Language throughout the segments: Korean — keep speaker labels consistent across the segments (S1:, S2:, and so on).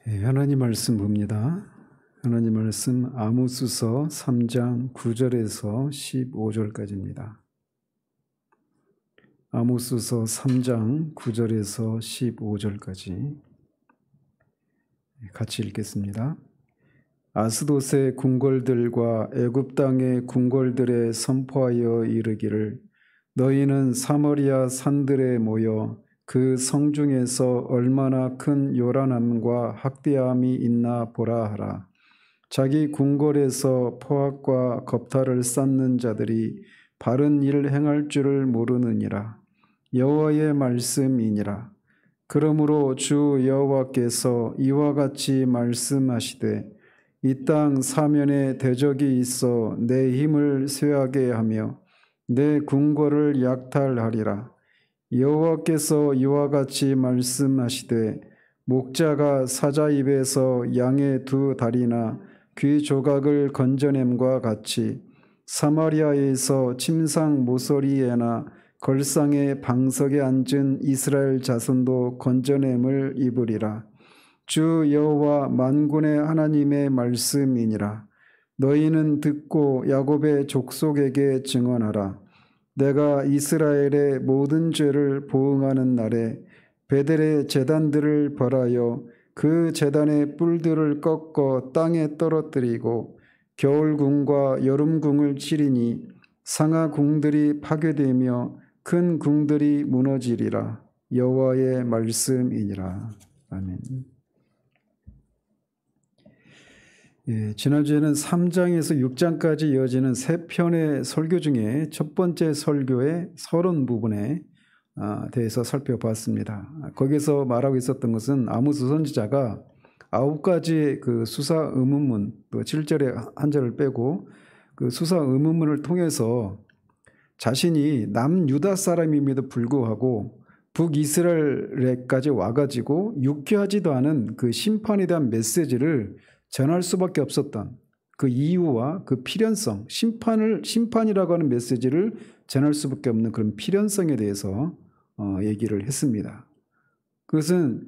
S1: 하나님 말씀 봅니다. 하나님 말씀 아모스서 3장 9절에서 15절까지입니다. 아모스서 3장 9절에서 15절까지 같이 읽겠습니다. 아스돗의 궁궐들과 애굽 땅의 궁궐들에 선포하여 이르기를 너희는 사마리아 산들에 모여 그 성중에서 얼마나 큰 요란함과 학대함이 있나 보라 하라. 자기 궁궐에서 포악과 겁탈을 쌓는 자들이 바른 일 행할 줄을 모르느니라. 여호와의 말씀이니라. 그러므로 주 여호와께서 이와 같이 말씀하시되 이 땅 사면에 대적이 있어 내 힘을 쇠하게 하며 내 궁궐을 약탈하리라. 여호와께서 이와 같이 말씀하시되 목자가 사자 입에서 양의 두 다리나 귀 조각을 건져냄과 같이 사마리아에서 침상 모서리에나 걸상의 방석에 앉은 이스라엘 자손도 건져냄을 입으리라. 주 여호와 만군의 하나님의 말씀이니라. 너희는 듣고 야곱의 족속에게 증언하라. 내가 이스라엘의 모든 죄를 보응하는 날에 베델의 제단들을 벌하여 그 제단의 뿔들을 꺾어 땅에 떨어뜨리고 겨울궁과 여름궁을 치리니 상하궁들이 파괴되며 큰 궁들이 무너지리라. 여호와의 말씀이니라. 아멘. 지난주에는 3장에서 6장까지 이어지는 세 편의 설교 중에 첫 번째 설교의 서론 부분에 대해서 살펴봤습니다. 거기서 말하고 있었던 것은 아모스 선지자가 9가지 그 수사 의문문, 또 7절에 한 절을 빼고 그 수사 의문문을 통해서 자신이 남유다 사람임에도 불구하고 북이스라엘에까지 와가지고 유쾌하지도 않은 그 심판에 대한 메시지를 전할 수밖에 없었던 그 이유와 그 필연성, 심판이라고 하는 메시지를 전할 수밖에 없는 그런 필연성에 대해서 얘기를 했습니다. 그것은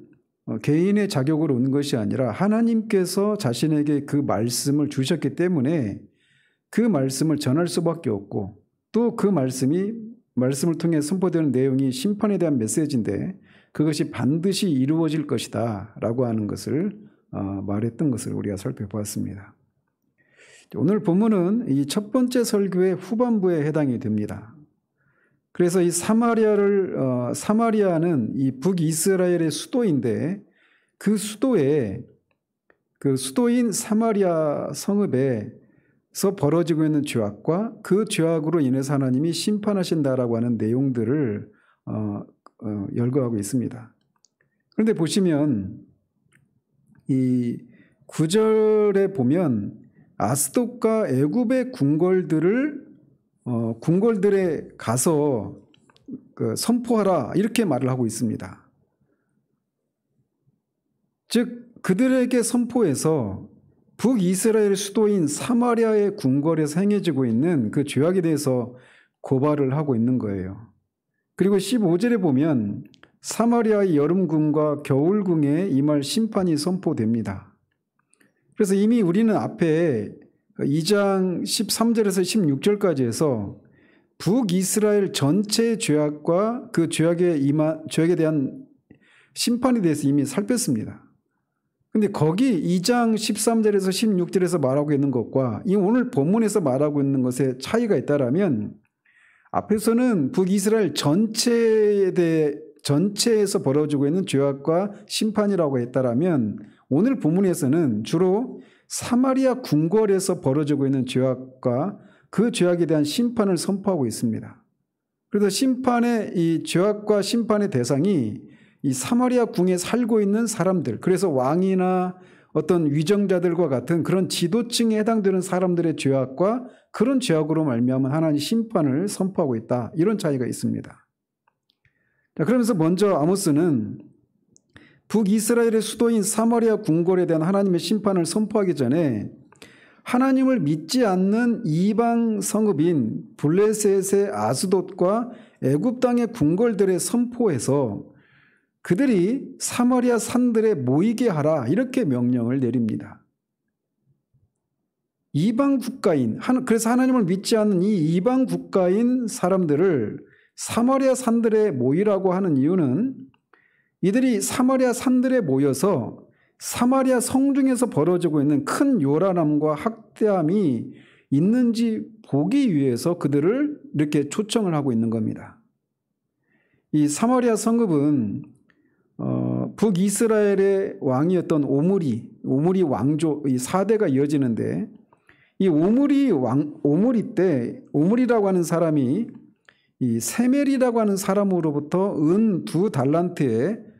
S1: 개인의 자격으로 온 것이 아니라 하나님께서 자신에게 그 말씀을 주셨기 때문에 그 말씀을 전할 수밖에 없고 또 그 말씀을 통해 선포되는 내용이 심판에 대한 메시지인데 그것이 반드시 이루어질 것이다 라고 하는 것을 말했던 것을 우리가 살펴보았습니다. 오늘 본문은 이 첫 번째 설교의 후반부에 해당이 됩니다. 그래서 이 사마리아는 이 북이스라엘의 수도인데 그 수도에 그 수도인 사마리아 성읍에서 벌어지고 있는 죄악과 그 죄악으로 인해서 하나님이 심판하신다라고 하는 내용들을 열거하고 있습니다. 그런데 보시면 이 9절에 보면 아스돗과 애굽의 궁궐들에 가서 선포하라 이렇게 말을 하고 있습니다. 즉 그들에게 선포해서 북이스라엘 수도인 사마리아의 궁궐에서 행해지고 있는 그 죄악에 대해서 고발을 하고 있는 거예요. 그리고 15절에 보면 사마리아의 여름궁과 겨울궁에 임할 심판이 선포됩니다. 그래서 이미 우리는 앞에 2장 13절에서 16절까지 해서 북이스라엘 전체의 죄악과 그 죄악에 대한 심판에 대해서 이미 살폈습니다. 그런데 거기 2장 13절에서 16절에서 말하고 있는 것과 이 오늘 본문에서 말하고 있는 것에 차이가 있다라면 앞에서는 북이스라엘 전체에서 벌어지고 있는 죄악과 심판이라고 했다라면 오늘 본문에서는 주로 사마리아 궁궐에서 벌어지고 있는 죄악과 그 죄악에 대한 심판을 선포하고 있습니다. 그래서 이 죄악과 심판의 대상이 이 사마리아 궁에 살고 있는 사람들, 그래서 왕이나 어떤 위정자들과 같은 그런 지도층에 해당되는 사람들의 죄악과 그런 죄악으로 말미암아 하나님 심판을 선포하고 있다. 이런 차이가 있습니다. 자, 그러면서 먼저 아모스는 북이스라엘의 수도인 사마리아 궁궐에 대한 하나님의 심판을 선포하기 전에 하나님을 믿지 않는 이방 성읍인 블레셋의 아스돗과 애굽 땅의 궁궐들에 선포해서 그들이 사마리아 산들에 모이게 하라 이렇게 명령을 내립니다. 이방 국가인, 그래서 하나님을 믿지 않는 이 이방 국가인 사람들을 사마리아 산들에 모이라고 하는 이유는 이들이 사마리아 산들에 모여서 사마리아 성중에서 벌어지고 있는 큰 요란함과 학대함이 있는지 보기 위해서 그들을 이렇게 초청을 하고 있는 겁니다. 이 사마리아 성읍은 북이스라엘의 왕이었던 오므리 왕조 이 4대가 이어지는데 이 오므리 때 오므리라고 하는 사람이 이 세멜이라고 하는 사람으로부터 은 2달란트의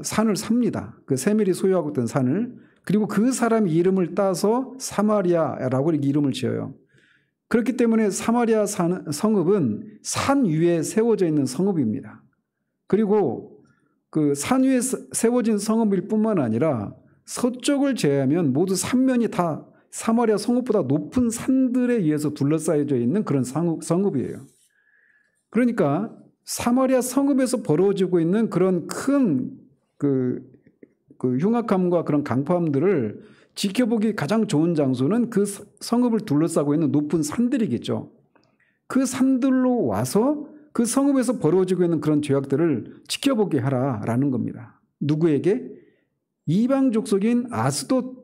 S1: 산을 삽니다. 그 세멜이 소유하고 있던 산을. 그리고 그 사람의 이름을 따서 사마리아라고 이름을 지어요. 그렇기 때문에 사마리아 성읍은 산 위에 세워져 있는 성읍입니다. 그리고 그 산 위에 세워진 성읍일 뿐만 아니라 서쪽을 제외하면 모두 삼면이 다 사마리아 성읍보다 높은 산들에 의해서 둘러싸여져 있는 그런 성읍이에요. 그러니까 사마리아 성읍에서 벌어지고 있는 그런 큰 그 흉악함과 그런 강포함들을 지켜보기 가장 좋은 장소는 그 성읍을 둘러싸고 있는 높은 산들이겠죠. 그 산들로 와서 그 성읍에서 벌어지고 있는 그런 죄악들을 지켜보게 하라라는 겁니다. 누구에게? 이방 족속인 아스돗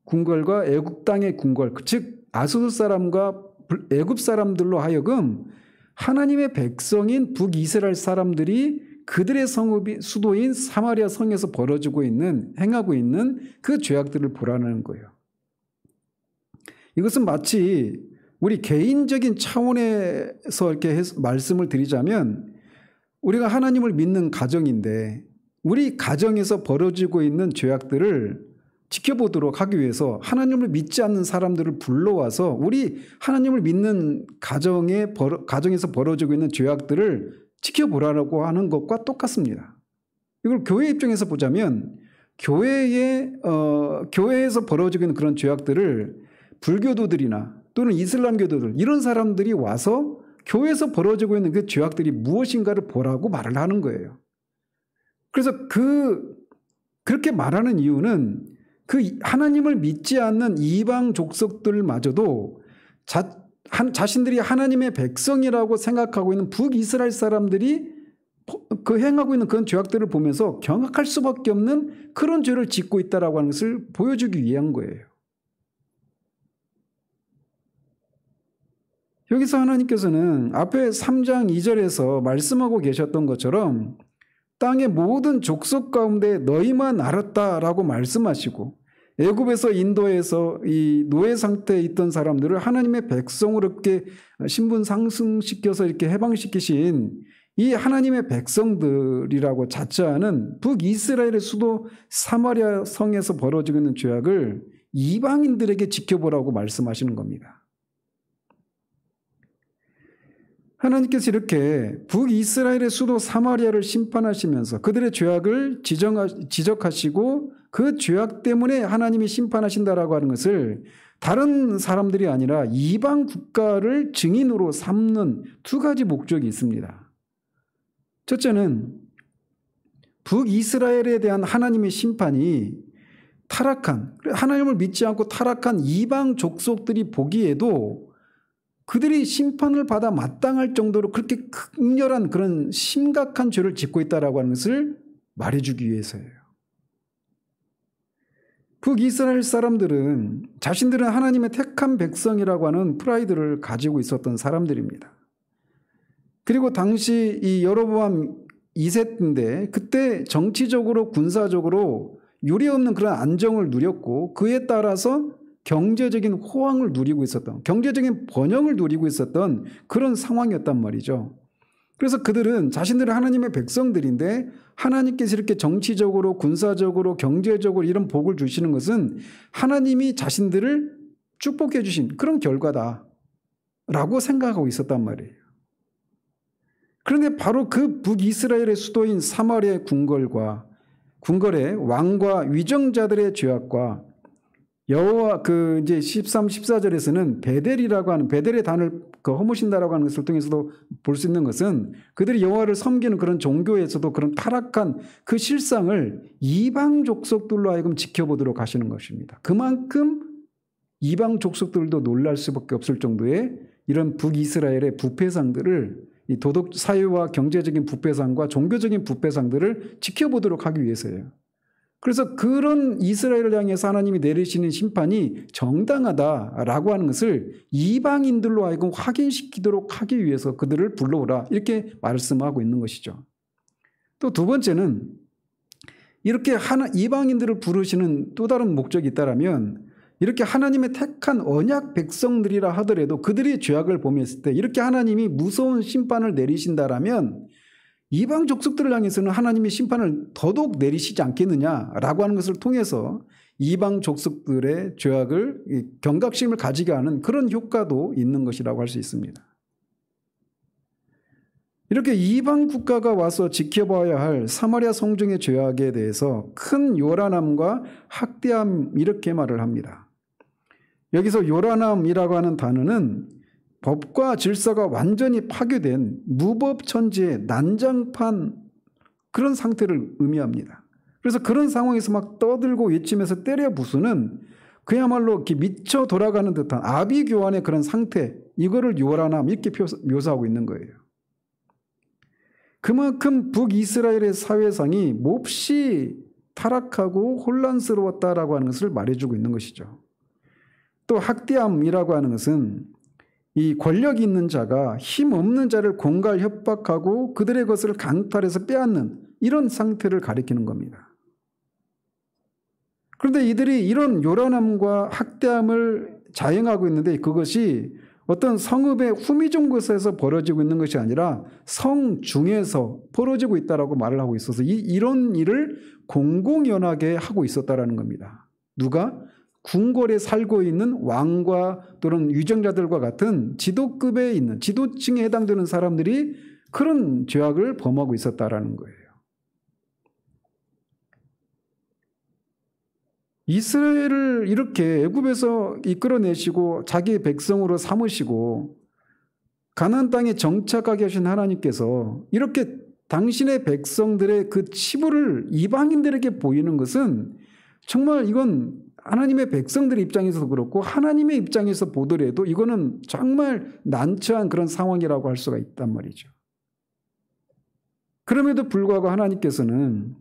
S1: 궁궐과 애굽 땅의 궁궐, 즉 아스돗 사람과 애굽 사람들로 하여금 하나님의 백성인 북이스라엘 사람들이 그들의 성읍이 수도인 사마리아 성에서 벌어지고 있는 행하고 있는 그 죄악들을 보라는 거예요. 이것은 마치 우리 개인적인 차원에서 이렇게 말씀을 드리자면 우리가 하나님을 믿는 가정인데 우리 가정에서 벌어지고 있는 죄악들을 지켜보도록 하기 위해서 하나님을 믿지 않는 사람들을 불러와서 우리 하나님을 믿는 가정에서 벌어지고 있는 죄악들을 지켜보라고 하는 것과 똑같습니다. 이걸 교회 입장에서 보자면 교회에서 벌어지고 있는 그런 죄악들을 불교도들이나 또는 이슬람교도들 이런 사람들이 와서 교회에서 벌어지고 있는 그 죄악들이 무엇인가를 보라고 말을 하는 거예요. 그래서 그렇게 말하는 이유는 그 하나님을 믿지 않는 이방 족속들마저도 자신들이 하나님의 백성이라고 생각하고 있는 북이스라엘 사람들이 그 행하고 있는 그런 죄악들을 보면서 경악할 수밖에 없는 그런 죄를 짓고 있다라고 하는 것을 보여주기 위한 거예요. 여기서 하나님께서는 앞에 3장 2절에서 말씀하고 계셨던 것처럼 땅의 모든 족속 가운데 너희만 알았다라고 말씀하시고 애굽에서 인도에서 이 노예 상태에 있던 사람들을 하나님의 백성으로 이렇게 신분 상승시켜서 이렇게 해방시키신 이 하나님의 백성들이라고 자처하는 북이스라엘의 수도 사마리아 성에서 벌어지고 있는 죄악을 이방인들에게 지켜보라고 말씀하시는 겁니다. 하나님께서 이렇게 북이스라엘의 수도 사마리아를 심판하시면서 그들의 죄악을 지적하시고 그 죄악 때문에 하나님이 심판하신다라고 하는 것을 다른 사람들이 아니라 이방 국가를 증인으로 삼는 두 가지 목적이 있습니다. 첫째는 북이스라엘에 대한 하나님의 심판이 타락한, 하나님을 믿지 않고 타락한 이방 족속들이 보기에도 그들이 심판을 받아 마땅할 정도로 그렇게 극렬한 그런 심각한 죄를 짓고 있다라고 하는 것을 말해주기 위해서예요. 북이스라엘 사람들은 자신들은 하나님의 택한 백성이라고 하는 프라이드를 가지고 있었던 사람들입니다. 그리고 당시 이 여로보암 2세인데 그때 정치적으로 군사적으로 유례없는 그런 안정을 누렸고 그에 따라서 경제적인 호황을 누리고 있었던, 경제적인 번영을 누리고 있었던 그런 상황이었단 말이죠. 그래서 그들은 자신들은 하나님의 백성들인데 하나님께서 이렇게 정치적으로 군사적으로 경제적으로 이런 복을 주시는 것은 하나님이 자신들을 축복해 주신 그런 결과다라고 생각하고 있었단 말이에요. 그런데 바로 그 북이스라엘의 수도인 사마리아의 궁궐에 왕과 위정자들의 죄악과 여호와 이제 13, 14절에서는 베델이라고 하는 베델의 단을 그 허무신다라고 하는 것을 통해서도 볼 수 있는 것은 그들이 여호와를 섬기는 그런 종교에서도 그런 타락한 그 실상을 이방 족속들로 하여금 지켜보도록 하시는 것입니다. 그만큼 이방 족속들도 놀랄 수밖에 없을 정도의 이런 북이스라엘의 부패상들을, 이 도덕 사회와 경제적인 부패상과 종교적인 부패상들을 지켜보도록 하기 위해서예요. 그래서 그런 이스라엘을 향해서 하나님이 내리시는 심판이 정당하다라고 하는 것을 이방인들로 하여금 확인시키도록 하기 위해서 그들을 불러오라, 이렇게 말씀하고 있는 것이죠. 또 두 번째는 이렇게 이방인들을 부르시는 또 다른 목적이 있다라면, 이렇게 하나님의 택한 언약 백성들이라 하더라도 그들이 죄악을 범했을 때 이렇게 하나님이 무서운 심판을 내리신다라면 이방 족속들을 향해서는 하나님의 심판을 더더욱 내리시지 않겠느냐라고 하는 것을 통해서 이방 족속들의 죄악을, 경각심을 가지게 하는 그런 효과도 있는 것이라고 할 수 있습니다. 이렇게 이방 국가가 와서 지켜봐야 할 사마리아 성중의 죄악에 대해서 큰 요란함과 학대함, 이렇게 말을 합니다. 여기서 요란함이라고 하는 단어는 법과 질서가 완전히 파괴된 무법천지의 난장판, 그런 상태를 의미합니다. 그래서 그런 상황에서 막 떠들고 외치면서 때려 부수는 그야말로 이렇게 미쳐 돌아가는 듯한 아비규환의 그런 상태, 이거를 요란함, 이렇게 묘사하고 있는 거예요. 그만큼 북이스라엘의 사회상이 몹시 타락하고 혼란스러웠다라고 하는 것을 말해주고 있는 것이죠. 또 학대함이라고 하는 것은 이 권력이 있는 자가 힘 없는 자를 공갈 협박하고 그들의 것을 강탈해서 빼앗는 이런 상태를 가리키는 겁니다. 그런데 이들이 이런 요란함과 학대함을 자행하고 있는데 그것이 어떤 성읍의 후미종 곳에서 벌어지고 있는 것이 아니라 성중에서 벌어지고 있다라고 말을 하고 있어서 이런 일을 공공연하게 하고 있었다라는 겁니다. 누가? 궁궐에 살고 있는 왕과 또는 위정자들과 같은 지도급에 있는, 지도층에 해당되는 사람들이 그런 죄악을 범하고 있었다라는 거예요. 이스라엘을 이렇게 애굽에서 이끌어내시고 자기의 백성으로 삼으시고 가나안 땅에 정착하게 하신 하나님께서 이렇게 당신의 백성들의 그 치부를 이방인들에게 보이는 것은 정말 이건 하나님의 백성들의 입장에서도 그렇고 하나님의 입장에서 보더라도 이거는 정말 난처한 그런 상황이라고 할 수가 있단 말이죠. 그럼에도 불구하고 하나님께서는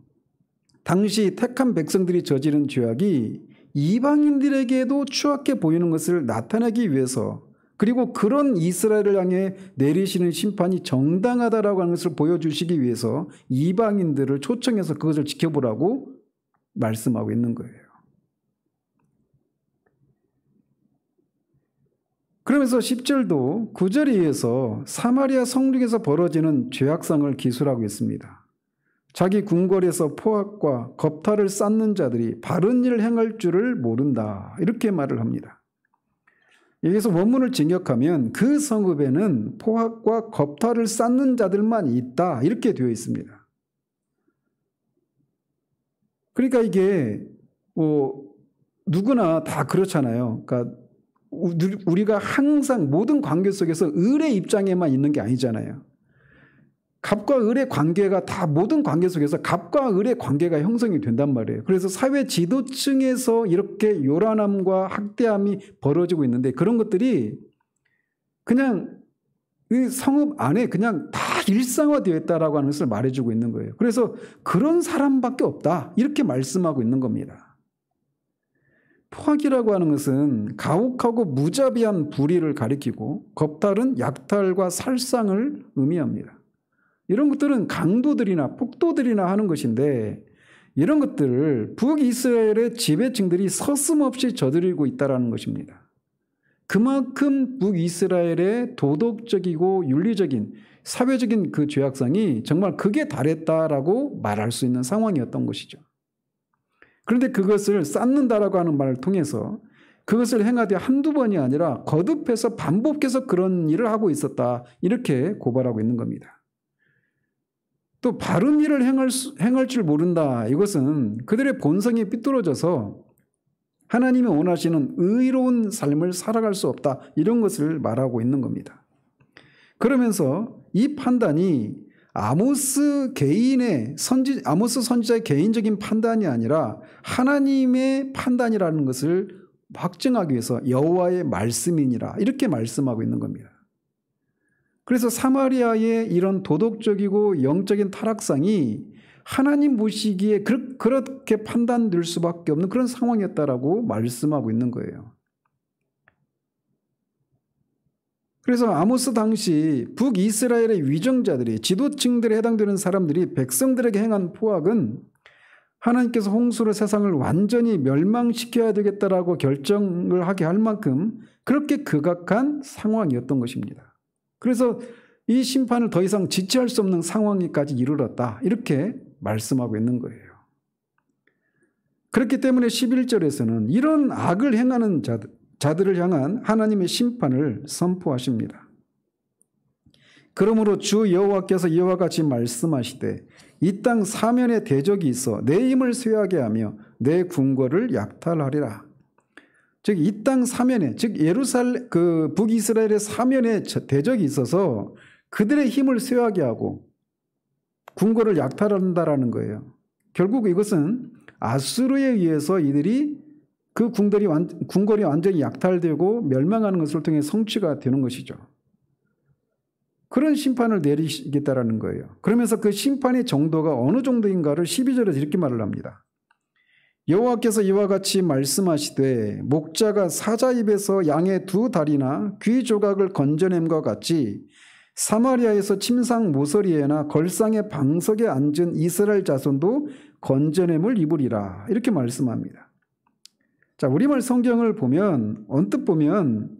S1: 당시 택한 백성들이 저지른 죄악이 이방인들에게도 추악해 보이는 것을 나타내기 위해서, 그리고 그런 이스라엘을 향해 내리시는 심판이 정당하다라고 하는 것을 보여주시기 위해서 이방인들을 초청해서 그것을 지켜보라고 말씀하고 있는 거예요. 그러면서 10절도 9절에 의해서 사마리아 성중에서 벌어지는 죄악성을 기술하고 있습니다. 자기 궁궐에서 포악과 겁탈을 쌓는 자들이 바른 일을 행할 줄을 모른다, 이렇게 말을 합니다. 여기서 원문을 직역하면 그 성읍에는 포악과 겁탈을 쌓는 자들만 있다, 이렇게 되어 있습니다. 그러니까 이게 누구나 다 그렇잖아요. 그러니까 우리가 항상 모든 관계 속에서 을의 입장에만 있는 게 아니잖아요. 갑과 을의 관계가 다 모든 관계 속에서 갑과 을의 관계가 형성이 된단 말이에요. 그래서 사회 지도층에서 이렇게 요란함과 학대함이 벌어지고 있는데 그런 것들이 그냥 이 성읍 안에 그냥 다 일상화되어 있다라고 하는 것을 말해주고 있는 거예요. 그래서 그런 사람밖에 없다, 이렇게 말씀하고 있는 겁니다. 포악이라고 하는 것은 가혹하고 무자비한 불의를 가리키고 겁탈은 약탈과 살상을 의미합니다. 이런 것들은 강도들이나 폭도들이나 하는 것인데 이런 것들을 북이스라엘의 지배층들이 서슴없이 저지르고 있다는 것입니다. 그만큼 북이스라엘의 도덕적이고 윤리적인 사회적인 그 죄악성이 정말 극에 달했다라고 말할 수 있는 상황이었던 것이죠. 그런데 그것을 쌓는다라고 하는 말을 통해서 그것을 행하되 한두 번이 아니라 거듭해서 반복해서 그런 일을 하고 있었다, 이렇게 고발하고 있는 겁니다. 또 바른 일을 행할 줄 모른다, 이것은 그들의 본성이 삐뚤어져서 하나님이 원하시는 의로운 삶을 살아갈 수 없다, 이런 것을 말하고 있는 겁니다. 그러면서 이 판단이 아모스 선지자의 개인적인 판단이 아니라 하나님의 판단이라는 것을 확증하기 위해서 여호와의 말씀이니라 이렇게 말씀하고 있는 겁니다. 그래서 사마리아의 이런 도덕적이고 영적인 타락상이 하나님 보시기에 그렇게 판단될 수밖에 없는 그런 상황이었다라고 말씀하고 있는 거예요. 그래서 아모스 당시 북이스라엘의 위정자들이 지도층들에 해당되는 사람들이 백성들에게 행한 포악은 하나님께서 홍수로 세상을 완전히 멸망시켜야 되겠다라고 결정을 하게 할 만큼 그렇게 극악한 상황이었던 것입니다. 그래서 이 심판을 더 이상 지체할 수 없는 상황까지 이르렀다 이렇게 말씀하고 있는 거예요. 그렇기 때문에 11절에서는 이런 악을 행하는 자들을 향한 하나님의 심판을 선포하십니다. 그러므로 주 여호와께서 이와 같이 말씀하시되 이 땅 사면에 대적이 있어 내 힘을 쇠하게 하며 내 궁궐을 약탈하리라. 즉 이 땅 사면에 즉 북이스라엘의 사면에 대적이 있어서 그들의 힘을 쇠하게 하고 궁궐을 약탈한다라는 거예요. 결국 이것은 아수르에 의해서 이들이 그 궁궐이 완전히 약탈되고 멸망하는 것을 통해 성취가 되는 것이죠. 그런 심판을 내리시겠다라는 거예요. 그러면서 그 심판의 정도가 어느 정도인가를 12절에서 이렇게 말을 합니다. 여호와께서 이와 같이 말씀하시되 목자가 사자 입에서 양의 두 다리나 귀 조각을 건져냄과 같이 사마리아에서 침상 모서리에나 걸상의 방석에 앉은 이스라엘 자손도 건져냄을 입으리라 이렇게 말씀합니다. 자, 우리말 성경을 보면 언뜻 보면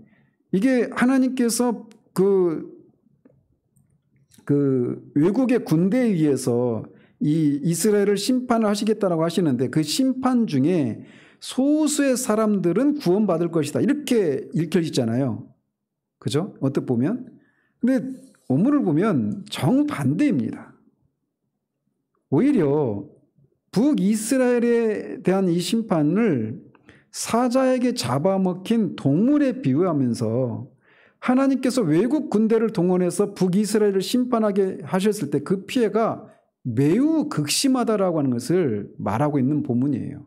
S1: 이게 하나님께서 그 외국의 군대에 의해서 이 이스라엘을 심판을 하시겠다라고 하시는데 그 심판 중에 소수의 사람들은 구원받을 것이다 이렇게 읽혀지잖아요. 그죠? 언뜻 보면. 근데 원문을 보면 정반대입니다. 오히려 북이스라엘에 대한 이 심판을 사자에게 잡아먹힌 동물에 비유하면서 하나님께서 외국 군대를 동원해서 북이스라엘을 심판하게 하셨을 때 그 피해가 매우 극심하다라고 하는 것을 말하고 있는 본문이에요.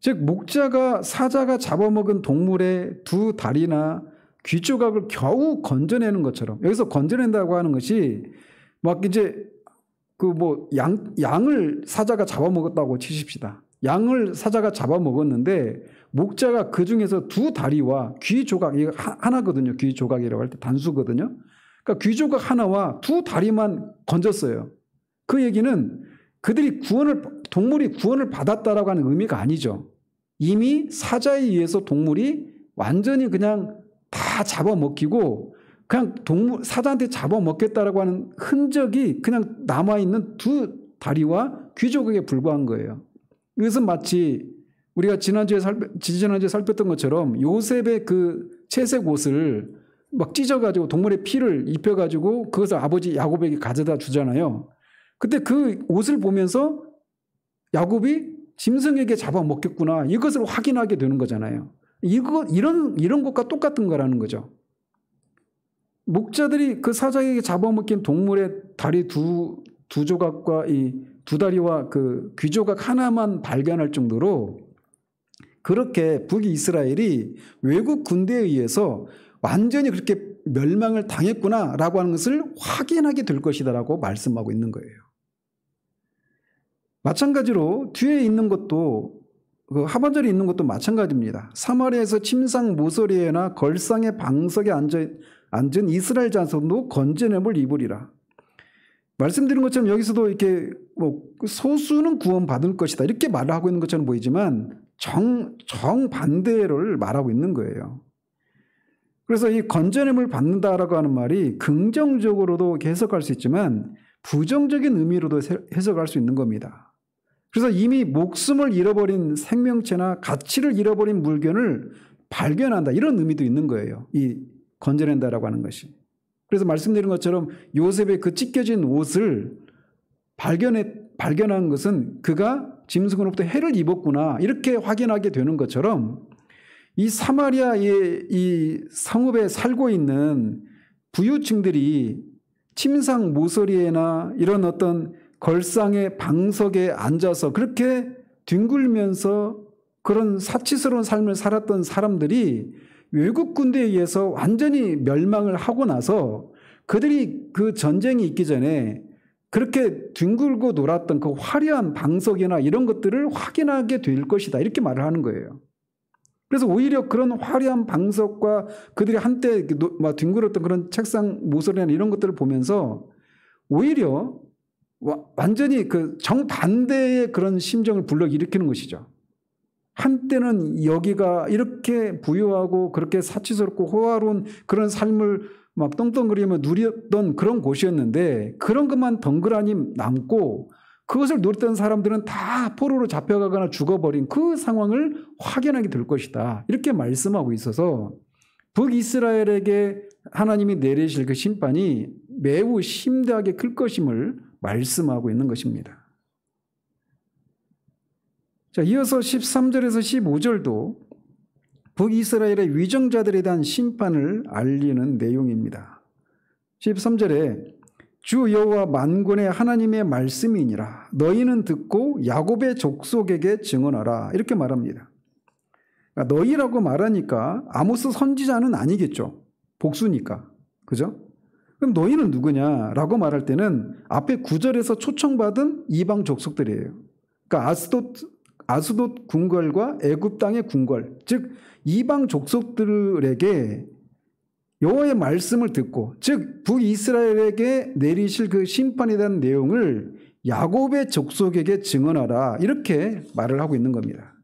S1: 즉 목자가 사자가 잡아먹은 동물의 두 다리나 귀 조각을 겨우 건져내는 것처럼 여기서 건져낸다고 하는 것이 막 이제 양을 사자가 잡아먹었다고 치십시다. 양을 사자가 잡아먹었는데 목자가 그 중에서 두 다리와 귀 조각, 이거 하나거든요. 귀 조각이라고 할 때 단수거든요. 그러니까 귀 조각 하나와 두 다리만 건졌어요. 그 얘기는 그들이 동물이 구원을 받았다라고 하는 의미가 아니죠. 이미 사자에 의해서 동물이 완전히 그냥 다 잡아먹히고 그냥 사자한테 잡아먹겠다라고 하는 흔적이 그냥 남아있는 두 다리와 귀 조각에 불과한 거예요. 이것은 마치 우리가 지난주에 살폈던 것처럼 요셉의 그 채색 옷을 막 찢어가지고 동물의 피를 입혀가지고 그것을 아버지 야곱에게 가져다 주잖아요. 그때 그 옷을 보면서 야곱이 짐승에게 잡아먹겠구나 이것을 확인하게 되는 거잖아요. 이런 것과 똑같은 거라는 거죠. 목자들이 그 사자에게 잡아먹힌 동물의 다리 두 조각과 이 두 다리와 그 귀 조각 하나만 발견할 정도로 그렇게 북이스라엘이 외국 군대에 의해서 완전히 그렇게 멸망을 당했구나라고 하는 것을 확인하게 될 것이다라고 말씀하고 있는 거예요. 마찬가지로 뒤에 있는 것도 그 하반절에 있는 것도 마찬가지입니다. 사마리아에서 침상 모서리에나 걸상의 방석에 앉은 이스라엘 자손도 건져냄을 입으리라. 말씀드린 것처럼 여기서도 이렇게 소수는 구원받을 것이다 이렇게 말을 하고 있는 것처럼 보이지만 정반대를 말하고 있는 거예요. 그래서 이 건져냄을 받는다라고 하는 말이 긍정적으로도 해석할 수 있지만 부정적인 의미로도 해석할 수 있는 겁니다. 그래서 이미 목숨을 잃어버린 생명체나 가치를 잃어버린 물건을 발견한다 이런 의미도 있는 거예요. 이 건져낸다라고 하는 것이. 그래서 말씀드린 것처럼 요셉의 그 찢겨진 옷을 발견한 것은 그가 짐승으로부터 해를 입었구나 이렇게 확인하게 되는 것처럼 이 사마리아의 이 성읍에 살고 있는 부유층들이 침상 모서리에나 이런 어떤 걸상의 방석에 앉아서 그렇게 뒹굴면서 그런 사치스러운 삶을 살았던 사람들이 외국 군대에 의해서 완전히 멸망을 하고 나서 그들이 그 전쟁이 있기 전에 그렇게 뒹굴고 놀았던 그 화려한 방석이나 이런 것들을 확인하게 될 것이다. 이렇게 말을 하는 거예요. 그래서 오히려 그런 화려한 방석과 그들이 한때 막 뒹굴었던 그런 책상 모서리나 이런 것들을 보면서 오히려 완전히 그 정반대의 그런 심정을 불러일으키는 것이죠. 한때는 여기가 이렇게 부유하고 그렇게 사치스럽고 호화로운 그런 삶을 막 떵떵거리며 누렸던 그런 곳이었는데 그런 것만 덩그러니 남고 그것을 누렸던 사람들은 다 포로로 잡혀가거나 죽어버린 그 상황을 확인하게 될 것이다. 이렇게 말씀하고 있어서 북이스라엘에게 하나님이 내리실 그 심판이 매우 심대하게 클 것임을 말씀하고 있는 것입니다. 자, 이어서 13절에서 15절도 북이스라엘의 위정자들에 대한 심판을 알리는 내용입니다. 13절에 주 여호와 만군의 하나님의 말씀이니라 너희는 듣고 야곱의 족속에게 증언하라 이렇게 말합니다. 그러니까 너희라고 말하니까 아모스 선지자는 아니겠죠. 복수니까. 그죠? 그럼 너희는 누구냐라고 말할 때는 앞에 9절에서 초청받은 이방 족속들이에요. 그러니까 아스돗 궁궐과 애굽 땅의 궁궐, 즉 이방 족속들에게 여호와의 말씀을 듣고, 즉 북이스라엘에게 내리실 그 심판에 대한 내용을 야곱의 족속에게 증언하라 이렇게 말을 하고 있는 겁니다.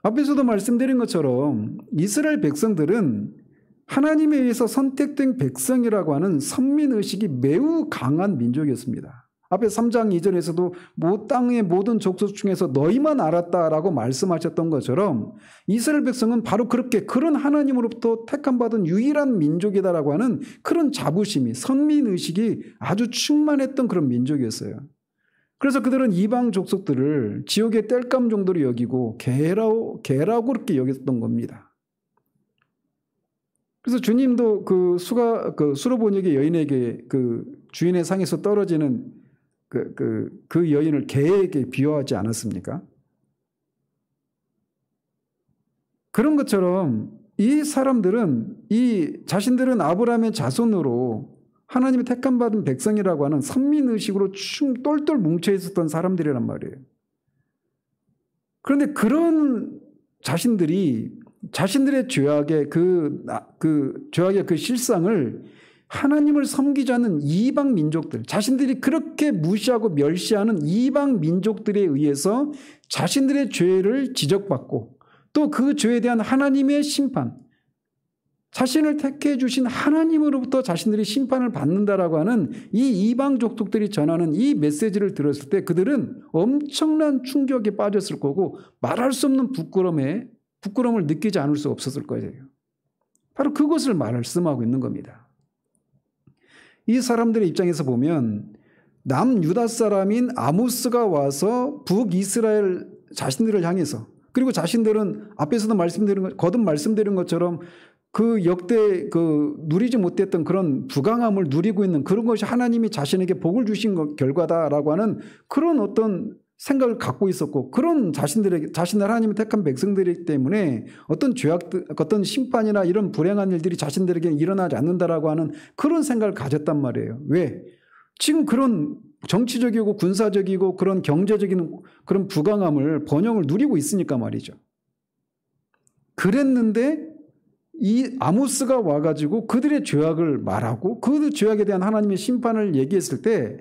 S1: 앞에서도 말씀드린 것처럼 이스라엘 백성들은 하나님에 의해서 선택된 백성이라고 하는 선민의식이 매우 강한 민족이었습니다. 앞에 3장 2절에서도 땅의 모든 족속 중에서 너희만 알았다라고 말씀하셨던 것처럼 이스라엘 백성은 바로 그렇게 그런 하나님으로부터 택함받은 유일한 민족이다라고 하는 그런 자부심이 선민의식이 아주 충만했던 그런 민족이었어요. 그래서 그들은 이방 족속들을 지옥의 땔감 정도로 여기고 개라고 그렇게 여겼던 겁니다. 그래서 주님도 그 수로보니게 여인에게 그 주인의 상에서 떨어지는 그 여인을 개에게 비유하지 않았습니까? 그런 것처럼 이 사람들은 자신들은 아브라함의 자손으로 하나님의 택함받은 백성이라고 하는 선민의식으로 똘똘 뭉쳐 있었던 사람들이란 말이에요. 그런데 그런 자신들이 자신들의 죄악의 죄악의 그 실상을 하나님을 섬기지 않는 이방 민족들, 자신들이 그렇게 무시하고 멸시하는 이방 민족들에 의해서 자신들의 죄를 지적받고 또 그 죄에 대한 하나님의 심판, 자신을 택해 주신 하나님으로부터 자신들이 심판을 받는다라고 하는 이 이방 족속들이 전하는 이 메시지를 들었을 때 그들은 엄청난 충격에 빠졌을 거고 말할 수 없는 부끄러움을 느끼지 않을 수 없었을 거예요. 바로 그것을 말씀하고 있는 겁니다. 이 사람들의 입장에서 보면 남유다 사람인 아모스가 와서 북이스라엘 자신들을 향해서, 그리고 자신들은 앞에서도 거듭 말씀드린 것처럼 그 역대 누리지 못했던 그런 부강함을 누리고 있는 그런 것이 하나님이 자신에게 복을 주신 결과다라고 하는 그런 어떤 생각을 갖고 있었고, 그런 자신들 하나님의 택한 백성들이기 때문에 어떤 어떤 심판이나 이런 불행한 일들이 자신들에게 일어나지 않는다라고 하는 그런 생각을 가졌단 말이에요. 왜? 지금 그런 정치적이고 군사적이고 그런 경제적인 그런 부강함을 번영을 누리고 있으니까 말이죠. 그랬는데 이 아모스가 와가지고 그들의 죄악을 말하고 그 죄악에 대한 하나님의 심판을 얘기했을 때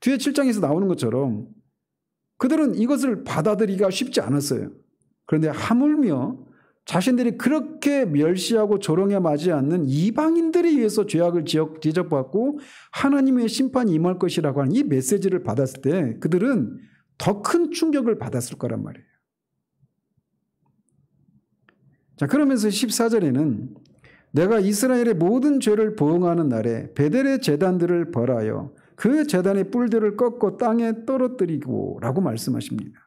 S1: 뒤에 7장에서 나오는 것처럼 그들은 이것을 받아들이기가 쉽지 않았어요. 그런데 하물며 자신들이 그렇게 멸시하고 조롱에 맞지 않는 이방인들에 의해서 죄악을 지적받고 하나님의 심판이 임할 것이라고 하는 이 메시지를 받았을 때 그들은 더 큰 충격을 받았을 거란 말이에요. 자, 그러면서 14절에는 내가 이스라엘의 모든 죄를 보응하는 날에 베델의 제단들을 벌하여 그 제단의 뿔들을 꺾고 땅에 떨어뜨리고 라고 말씀하십니다.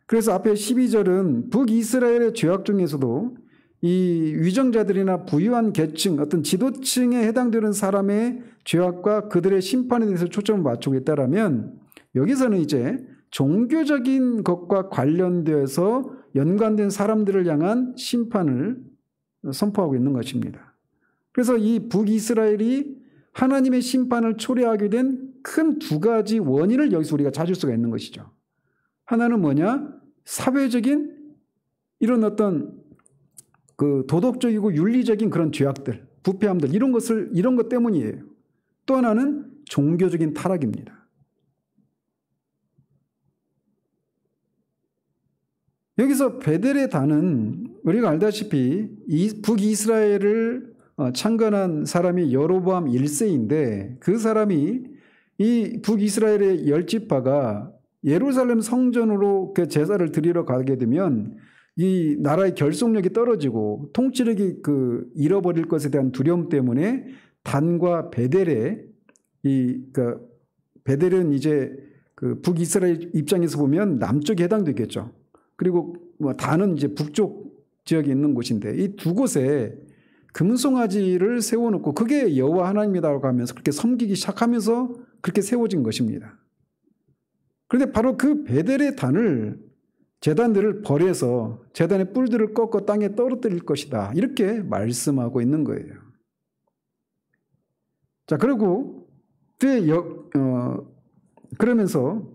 S1: 그래서 앞에 12절은 북이스라엘의 죄악 중에서도 이 위정자들이나 부유한 계층, 어떤 지도층에 해당되는 사람의 죄악과 그들의 심판에 대해서 초점을 맞추고 있다라면, 여기서는 이제 종교적인 것과 관련되어서 연관된 사람들을 향한 심판을 선포하고 있는 것입니다. 그래서 이 북이스라엘이 하나님의 심판을 초래하게 된 큰 두 가지 원인을 여기서 우리가 찾을 수가 있는 것이죠. 하나는 뭐냐? 사회적인 이런 어떤 그 도덕적이고 윤리적인 그런 죄악들, 부패함들, 이런 것 때문이에요. 또 하나는 종교적인 타락입니다. 여기서 베델의 단은 우리가 알다시피 북이스라엘을 창건한 사람이 여로보암 1세인데, 그 사람이 이 북이스라엘의 10지파가 예루살렘 성전으로 그 제사를 드리러 가게 되면 이 나라의 결속력이 떨어지고 통치력이 잃어버릴 것에 대한 두려움 때문에 단과 베델의 베델은 이제 북이스라엘 입장에서 보면 남쪽에 해당되겠죠. 그리고 단은 이제 북쪽 지역에 있는 곳인데, 이 두 곳에 금송아지를 세워놓고 그게 여호와 하나님이라고 하면서 그렇게 섬기기 시작하면서 그렇게 세워진 것입니다. 그런데 바로 그 베델의 단을, 제단들을 버려서 제단의 뿔들을 꺾어 땅에 떨어뜨릴 것이다, 이렇게 말씀하고 있는 거예요. 자, 그리고 그러면서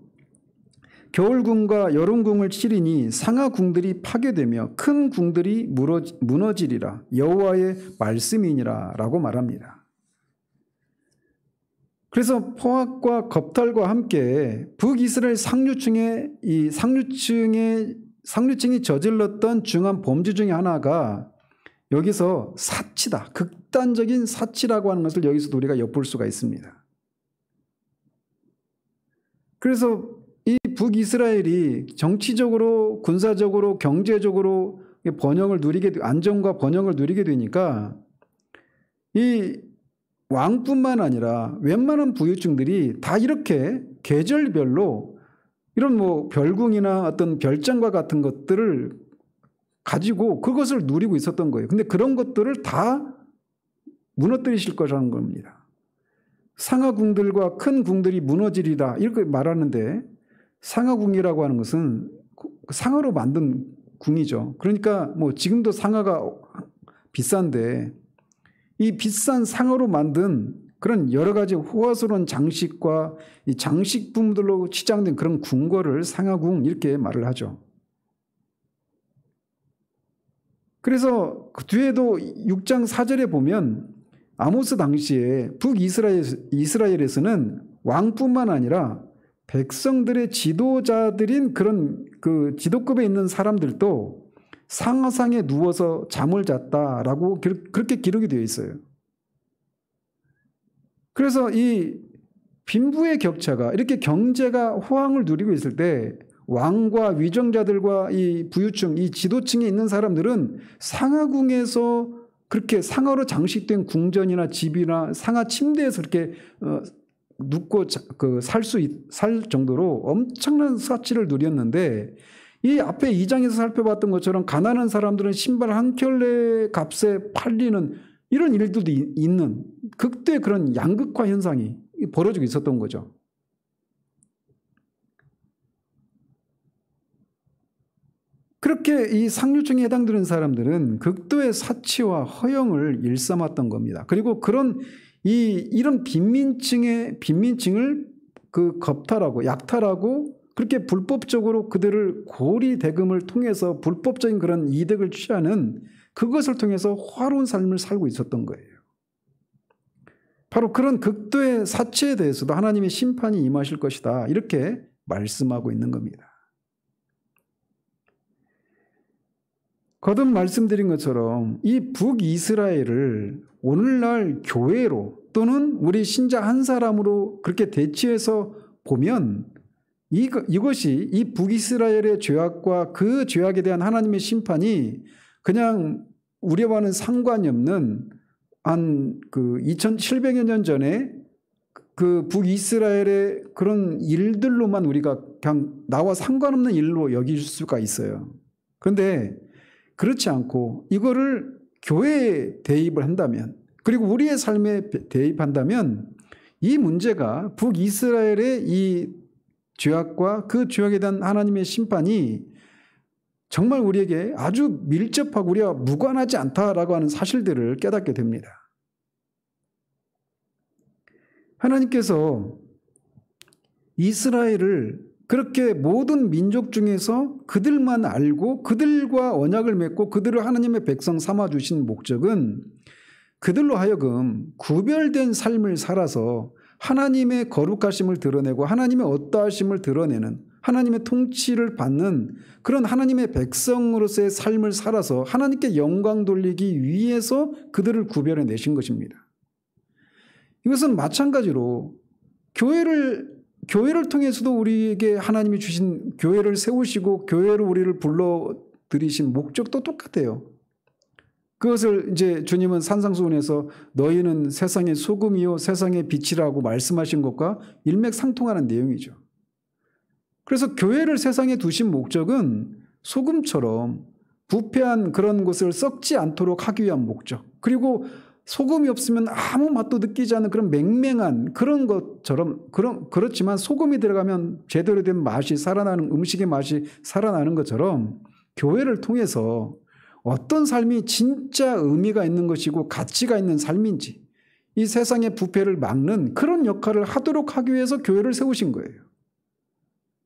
S1: 겨울궁과 여름궁을 치리니 상하궁들이 파괴되며 큰 궁들이 무너지리라, 여호와의 말씀이니라 라고 말합니다. 그래서 포악과 겁탈과 함께 북이스라엘 상류층이 저질렀던 중한 범죄 중에 하나가 여기서 사치다, 극단적인 사치라고 하는 것을 여기서도 우리가 엿볼 수가 있습니다. 그래서 이 북이스라엘이 정치적으로, 군사적으로, 경제적으로 안정과 번영을 누리게 되니까 이 왕뿐만 아니라 웬만한 부유층들이 다 이렇게 계절별로 이런 별궁이나 어떤 별장과 같은 것들을 가지고 그것을 누리고 있었던 거예요. 근데 그런 것들을 다 무너뜨리실 거라는 겁니다. 상하궁들과 큰 궁들이 무너지리라, 이렇게 말하는데, 상하궁이라고 하는 것은 상하로 만든 궁이죠. 그러니까 지금도 상하가 비싼데, 이 비싼 상으로 만든 그런 여러 가지 호화스러운 장식과 이 장식품들로 치장된 그런 궁궐을 상하궁, 이렇게 말을 하죠. 그래서 그 뒤에도 6장 4절에 보면 아모스 당시에 북이스라엘에서는 왕뿐만 아니라 백성들의 지도자들인 그런 지도급에 있는 사람들도 상하상에 누워서 잠을 잤다라고 그렇게 기록이 되어 있어요. 그래서 이 빈부의 격차가, 이렇게 경제가 호황을 누리고 있을 때 왕과 위정자들과 이 부유층, 이 지도층에 있는 사람들은 상하궁에서 그렇게 상하로 장식된 궁전이나 집이나 상하 침대에서 이렇게 눕고 살 정도로 엄청난 사치를 누렸는데, 이 앞에 2장에서 살펴봤던 것처럼 가난한 사람들은 신발 한 켤레 값에 팔리는 이런 일들도 있는 극도의 그런 양극화 현상이 벌어지고 있었던 거죠. 그렇게 이 상류층에 해당되는 사람들은 극도의 사치와 허영을 일삼았던 겁니다. 그리고 이런 빈민층을 겁탈하고 약탈하고 그렇게 불법적으로 그들을 고리 대금을 통해서 불법적인 그런 이득을 취하는, 그것을 통해서 화로운 삶을 살고 있었던 거예요. 바로 그런 극도의 사치에 대해서도 하나님의 심판이 임하실 것이다, 이렇게 말씀하고 있는 겁니다. 거듭 말씀드린 것처럼 이 북이스라엘을 오늘날 교회로 또는 우리 신자 한 사람으로 그렇게 대치해서 보면 이것이 이 북이스라엘의 죄악과 그 죄악에 대한 하나님의 심판이 그냥 우리와는 상관이 없는 한 2700여 년 전에 그 북이스라엘의 그런 일들로만 우리가 그냥 나와 상관없는 일로 여길 수가 있어요. 그런데 그렇지 않고 이거를 교회에 대입을 한다면, 그리고 우리의 삶에 대입한다면 이 문제가 북이스라엘의 이 죄악과 그 죄악에 대한 하나님의 심판이 정말 우리에게 아주 밀접하고 우리와 무관하지 않다라고 하는 사실들을 깨닫게 됩니다. 하나님께서 이스라엘을 그렇게 모든 민족 중에서 그들만 알고 그들과 언약을 맺고 그들을 하나님의 백성 삼아주신 목적은 그들로 하여금 구별된 삶을 살아서 하나님의 거룩하심을 드러내고 하나님의 어떠하심을 드러내는, 하나님의 통치를 받는 그런 하나님의 백성으로서의 삶을 살아서 하나님께 영광 돌리기 위해서 그들을 구별해 내신 것입니다. 이것은 마찬가지로 교회를 통해서도 우리에게 하나님이 주신, 교회를 세우시고 교회로 우리를 불러들이신 목적도 똑같아요. 그것을 이제 주님은 산상수훈에서 너희는 세상의 소금이요 세상의 빛이라고 말씀하신 것과 일맥상통하는 내용이죠. 그래서 교회를 세상에 두신 목적은 소금처럼 부패한 그런 것을 썩지 않도록 하기 위한 목적, 그리고 소금이 없으면 아무 맛도 느끼지 않는 그런 맹맹한 그런 것처럼, 그렇지만 소금이 들어가면 제대로 된 맛이 살아나는, 음식의 맛이 살아나는 것처럼 교회를 통해서 어떤 삶이 진짜 의미가 있는 것이고 가치가 있는 삶인지, 이 세상의 부패를 막는 그런 역할을 하도록 하기 위해서 교회를 세우신 거예요.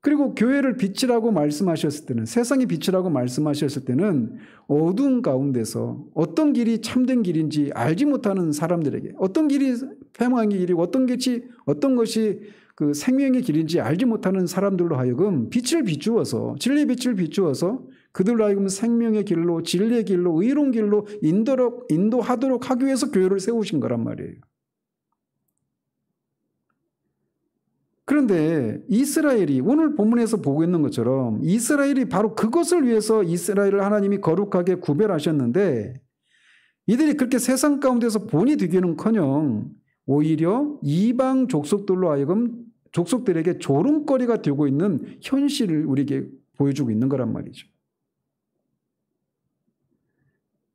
S1: 그리고 교회를 빛이라고 말씀하셨을 때는, 세상의 빛이라고 말씀하셨을 때는 어두운 가운데서 어떤 길이 참된 길인지 알지 못하는 사람들에게, 어떤 길이 패망의 길이고 어떤 것이 그 생명의 길인지 알지 못하는 사람들로 하여금 빛을 비추어서, 진리의 빛을 비추어서 그들로 하여금 생명의 길로, 진리의 길로, 의로운 길로 인도하도록 하기 위해서 교회를 세우신 거란 말이에요. 그런데 이스라엘이 오늘 본문에서 보고 있는 것처럼 이스라엘이 바로 그것을 위해서 이스라엘을 하나님이 거룩하게 구별하셨는데, 이들이 그렇게 세상 가운데서 본이 되기는커녕 오히려 이방 족속들로 하여금 족속들에게 조롱거리가 되고 있는 현실을 우리에게 보여주고 있는 거란 말이죠.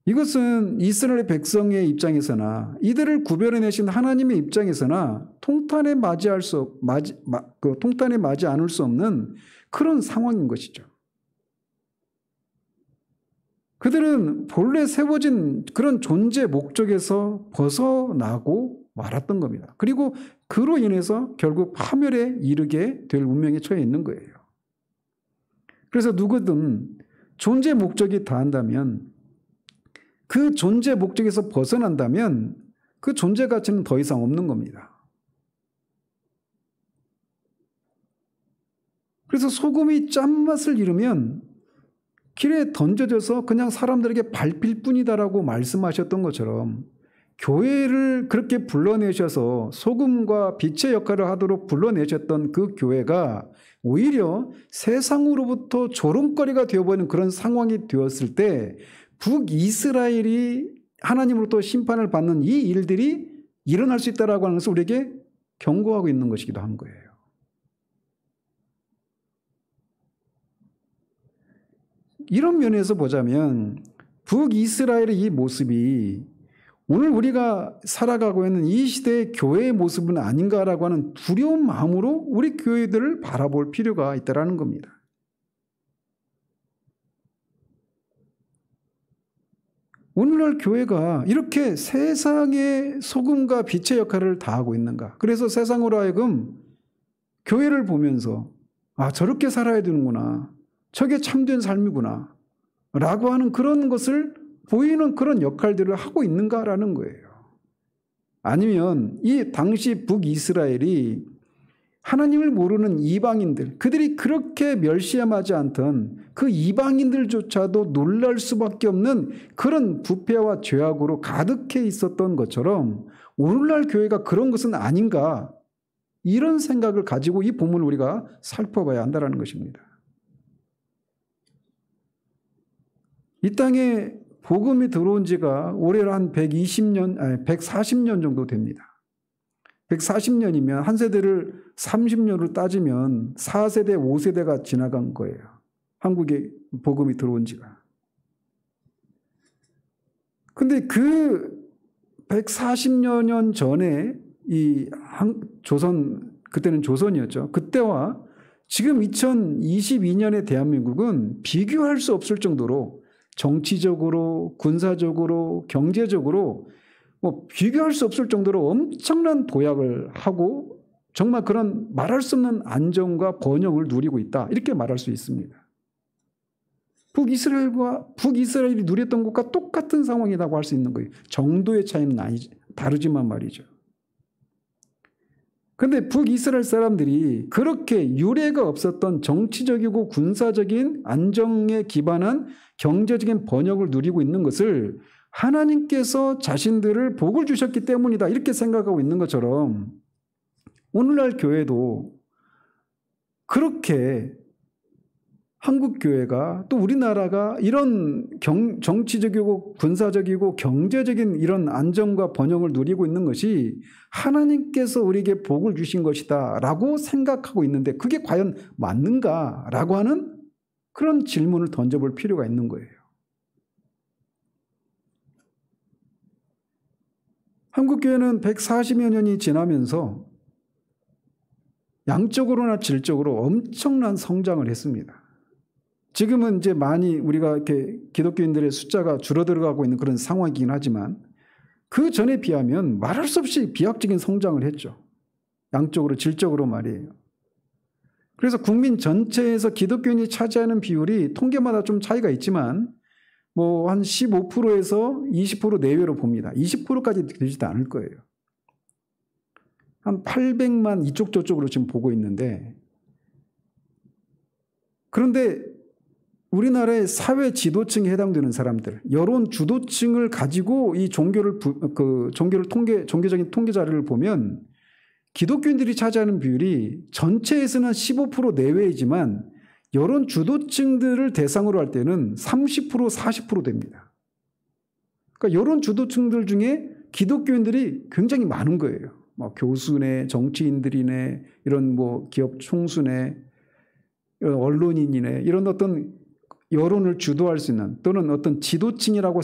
S1: 이것은 이스라엘 백성의 입장에서나 이들을 구별해내신 하나님의 입장에서나 통탄에 맞이 않을 수 없는 그런 상황인 것이죠. 그들은 본래 세워진 그런 존재 목적에서 벗어나고 말았던 겁니다. 그리고 그로 인해서 결국 파멸에 이르게 될 운명에 처해 있는 거예요. 그래서 누구든 존재 목적이 다한다면, 그 존재 목적에서 벗어난다면 그 존재 가치는 더 이상 없는 겁니다. 그래서 소금이 짠맛을 잃으면 길에 던져져서 그냥 사람들에게 밟힐 뿐이다라고 말씀하셨던 것처럼, 교회를 그렇게 불러내셔서 소금과 빛의 역할을 하도록 불러내셨던 그 교회가 오히려 세상으로부터 조롱거리가 되어버리는 그런 상황이 되었을 때 북이스라엘이 하나님으로부터 심판을 받는 이 일들이 일어날 수 있다라고 하는 것을 우리에게 경고하고 있는 것이기도 한 거예요. 이런 면에서 보자면 북이스라엘의 이 모습이 오늘 우리가 살아가고 있는 이 시대의 교회의 모습은 아닌가라고 하는 두려운 마음으로 우리 교회들을 바라볼 필요가 있다는 겁니다. 오늘날 교회가 이렇게 세상의 소금과 빛의 역할을 다하고 있는가? 그래서 세상으로 하여금 교회를 보면서 저렇게 살아야 되는구나, 저게 참된 삶이구나 라고 하는 그런 것을 보이는 그런 역할들을 하고 있는가라는 거예요. 아니면 이 당시 북이스라엘이 하나님을 모르는 이방인들, 그들이 그렇게 멸시하지 않던 그 이방인들조차도 놀랄 수밖에 없는 그런 부패와 죄악으로 가득해 있었던 것처럼 오늘날 교회가 그런 것은 아닌가, 이런 생각을 가지고 이 본문을 우리가 살펴봐야 한다는 것입니다. 이 땅에 복음이 들어온 지가 올해로 한 140년 정도 됩니다. 140년이면 한 세대를 30년으로 따지면 4세대, 5세대가 지나간 거예요. 한국에 복음이 들어온 지가. 근데 그 140여 년 전에 조선, 그때는 조선이었죠. 그때와 지금 2022년의 대한민국은 비교할 수 없을 정도로 정치적으로, 군사적으로, 경제적으로 비교할 수 없을 정도로 엄청난 도약을 하고 정말 그런 말할 수 없는 안정과 번영을 누리고 있다. 이렇게 말할 수 있습니다. 북이스라엘이 누렸던 것과 똑같은 상황이라고 할 수 있는 거예요. 정도의 차이는 다르지만 말이죠. 그런데 북이스라엘 사람들이 그렇게 유례가 없었던 정치적이고 군사적인 안정에 기반한 경제적인 번영을 누리고 있는 것을 하나님께서 자신들을 복을 주셨기 때문이다. 이렇게 생각하고 있는 것처럼 오늘날 교회도 그렇게 한국 교회가 또 우리나라가 이런 정치적이고 군사적이고 경제적인 이런 안정과 번영을 누리고 있는 것이 하나님께서 우리에게 복을 주신 것이다 라고 생각하고 있는데 그게 과연 맞는가라고 하는 그런 질문을 던져볼 필요가 있는 거예요. 한국 교회는 140여 년이 지나면서 양적으로나 질적으로 엄청난 성장을 했습니다. 지금은 이제 많이 우리가 이렇게 기독교인들의 숫자가 줄어들어가고 있는 그런 상황이긴 하지만 그 전에 비하면 말할 수 없이 비약적인 성장을 했죠. 양적으로, 질적으로 말이에요. 그래서 국민 전체에서 기독교인이 차지하는 비율이 통계마다 좀 차이가 있지만 한 15%에서 20% 내외로 봅니다. 20%까지 되지도 않을 거예요. 한 800만 이쪽 저쪽으로 지금 보고 있는데 그런데 우리나라의 사회 지도층에 해당되는 사람들, 여론 주도층을 가지고 이 종교적인 통계 자료를 보면 기독교인들이 차지하는 비율이 전체에서는 15% 내외이지만 여론 주도층들을 대상으로 할 때는 30%, 40% 됩니다. 그러니까 여론 주도층들 중에 기독교인들이 굉장히 많은 거예요. 교수네, 정치인들이네, 이런 기업 총수네, 언론인이네, 이런 어떤 여론을 주도할 수 있는 또는 어떤 지도층이라고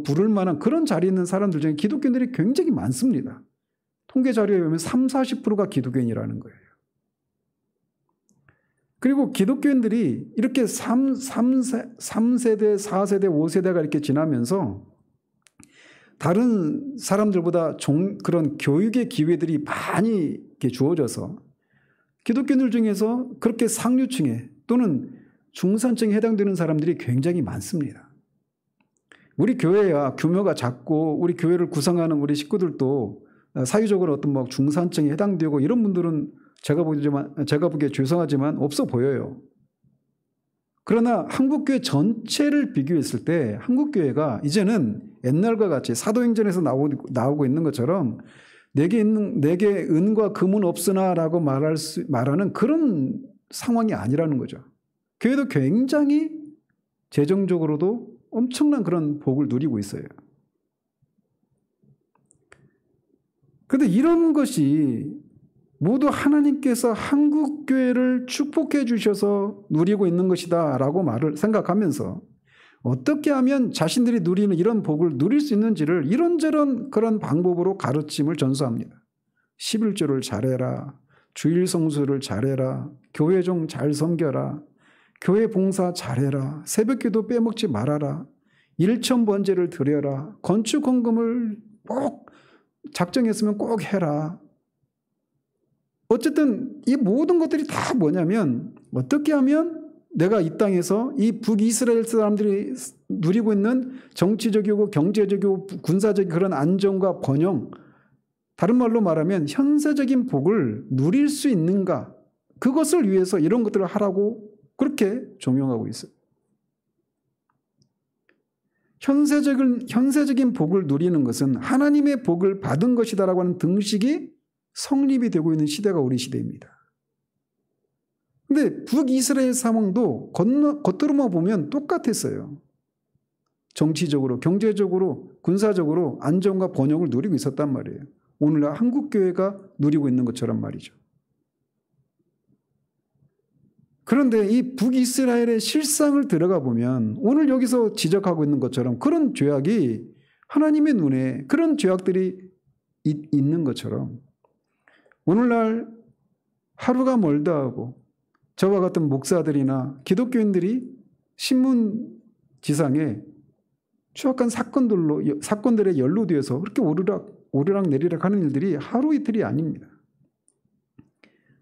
S1: 부를 만한 그런 자리에 있는 사람들 중에 기독교인들이 굉장히 많습니다. 통계 자료에 보면 30, 40%가 기독교인이라는 거예요. 그리고 기독교인들이 이렇게 3세대, 4세대, 5세대가 이렇게 지나면서 다른 사람들보다 그런 교육의 기회들이 많이 이렇게 주어져서 기독교인들 중에서 그렇게 상류층에 또는 중산층에 해당되는 사람들이 굉장히 많습니다. 우리 교회야 규모가 작고 우리 교회를 구성하는 우리 식구들도 사회적으로 어떤 중산층에 해당되고 이런 분들은 제가 보기에 죄송하지만 없어 보여요. 그러나 한국교회 전체를 비교했을 때 한국교회가 이제는 옛날과 같이 사도행전에서 나오고 있는 것처럼 내게 은과 금은 없으나라고 말하는 그런 상황이 아니라는 거죠. 교회도 굉장히 재정적으로도 엄청난 그런 복을 누리고 있어요. 그런데 이런 것이 모두 하나님께서 한국교회를 축복해 주셔서 누리고 있는 것이다 라고 생각하면서 어떻게 하면 자신들이 누리는 이런 복을 누릴 수 있는지를 이런저런 그런 방법으로 가르침을 전수합니다. 11조를 잘해라. 주일 성수를 잘해라. 교회 좀 잘 섬겨라. 교회 봉사 잘해라. 새벽기도 빼먹지 말아라. 일천번제를 드려라. 건축 헌금을 꼭 작정했으면 꼭 해라. 어쨌든 이 모든 것들이 다 뭐냐면 어떻게 하면 내가 이 땅에서 이 북이스라엘 사람들이 누리고 있는 정치적이고 경제적이고 군사적인 그런 안정과 번영, 다른 말로 말하면 현세적인 복을 누릴 수 있는가, 그것을 위해서 이런 것들을 하라고 그렇게 종용하고 있어요. 현세적인 복을 누리는 것은 하나님의 복을 받은 것이다라고 하는 등식이 성립이 되고 있는 시대가 우리 시대입니다. 그런데 북이스라엘 상황도 겉으로만 보면 똑같았어요. 정치적으로, 경제적으로, 군사적으로 안정과 번영을 누리고 있었단 말이에요. 오늘날 한국교회가 누리고 있는 것처럼 말이죠. 그런데 이 북이스라엘의 실상을 들어가 보면 오늘 여기서 지적하고 있는 것처럼 그런 죄악이 하나님의 눈에 그런 죄악들이 있는 것처럼 오늘날 하루가 멀다 하고 저와 같은 목사들이나 기독교인들이 신문지상에 추악한 사건들에 연루되어서 그렇게 오르락내리락 하는 일들이 하루 이틀이 아닙니다.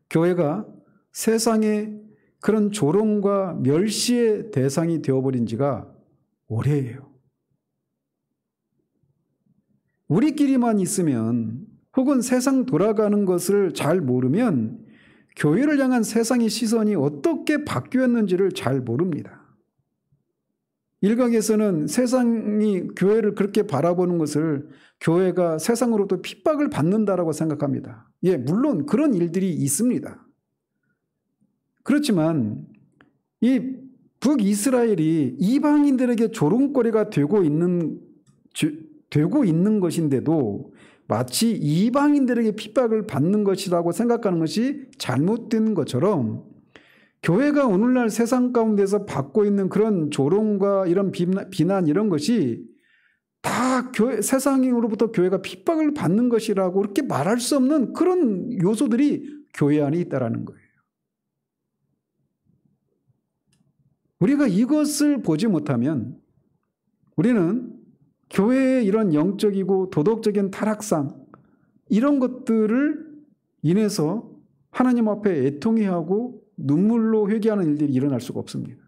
S1: 교회가 세상에 그런 조롱과 멸시의 대상이 되어버린 지가 오래예요. 우리끼리만 있으면 혹은 세상 돌아가는 것을 잘 모르면 교회를 향한 세상의 시선이 어떻게 바뀌었는지를 잘 모릅니다. 일각에서는 세상이 교회를 그렇게 바라보는 것을 교회가 세상으로부터 핍박을 받는다라고 생각합니다. 예, 물론 그런 일들이 있습니다. 그렇지만 이 북이스라엘이 이방인들에게 조롱거리가 되고 있는 것인데도 마치 이방인들에게 핍박을 받는 것이라고 생각하는 것이 잘못된 것처럼 교회가 오늘날 세상 가운데서 받고 있는 그런 조롱과 이런 비난 이런 것이 다 세상으로부터 교회가 핍박을 받는 것이라고 그렇게 말할 수 없는 그런 요소들이 교회 안에 있다라는 거예요. 우리가 이것을 보지 못하면 우리는 교회의 이런 영적이고 도덕적인 타락상 이런 것들을 인해서 하나님 앞에 애통해하고 눈물로 회개하는 일들이 일어날 수가 없습니다.